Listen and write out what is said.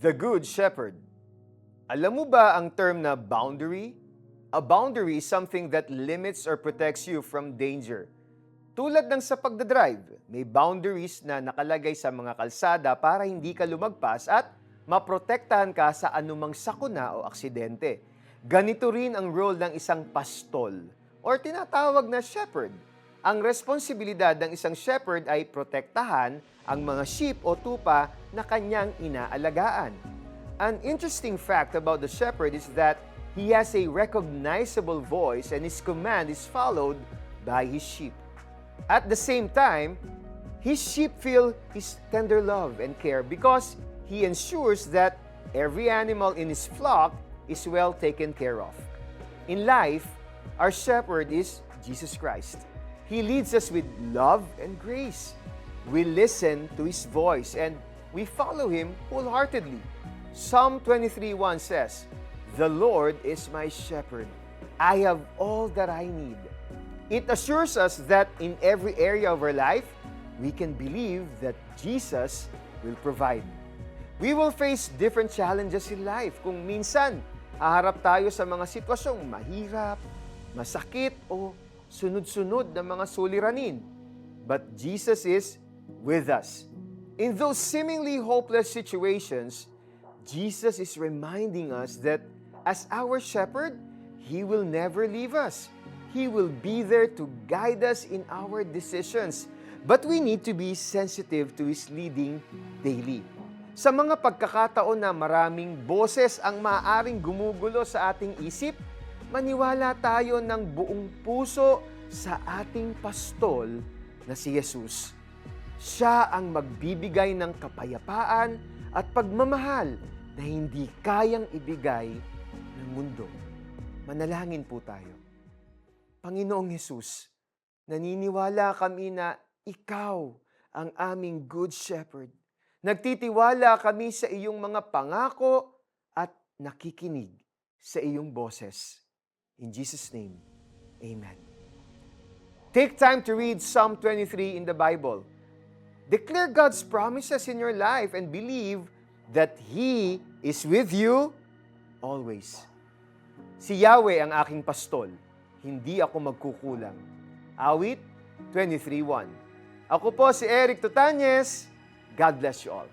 The Good Shepherd. Alam mo ba ang term na boundary? A boundary is something that limits or protects you from danger. Tulad ng sa pagdadrive, may boundaries na nakalagay sa mga kalsada para hindi ka lumagpas at maprotektahan ka sa anumang sakuna o aksidente. Ganito rin ang role ng isang pastol or tinatawag na shepherd. Ang responsibilidad ng isang shepherd ay protektahan ang mga sheep o tupa na kanyang inaalagaan. An interesting fact about the shepherd is that he has a recognizable voice and his command is followed by his sheep. At the same time, his sheep feel his tender love and care because he ensures that every animal in his flock is well taken care of. In life, our shepherd is Jesus Christ. He leads us with love and grace. We listen to his voice and we follow him wholeheartedly. Psalm 23:1 says, "The Lord is my shepherd. I have all that I need." It assures us that in every area of our life, we can believe that Jesus will provide. We will face different challenges in life. Kung minsan, haharap tayo sa mga sitwasyong mahirap, masakit o sunod-sunod na mga suliranin. But Jesus is with us. In those seemingly hopeless situations, Jesus is reminding us that as our shepherd, He will never leave us. He will be there to guide us in our decisions. But we need to be sensitive to His leading daily. Sa mga pagkakataon na maraming boses ang maaaring gumugulo sa ating isip, maniwala tayo ng buong puso sa ating pastol na si Jesus. Siya ang magbibigay ng kapayapaan at pagmamahal na hindi kayang ibigay ng mundo. Manalangin po tayo. Panginoong Hesus, naniniwala kami na Ikaw ang aming Good Shepherd. Nagtitiwala kami sa iyong mga pangako at nakikinig sa iyong boses. In Jesus' name, Amen. Take time to read Psalm 23 in the Bible. Declare God's promises in your life and believe that He is with you always. Si Yahweh ang aking pastol, hindi ako magkukulang. Awit 23:1. Ako po si Eric Tutanyes. God bless you all.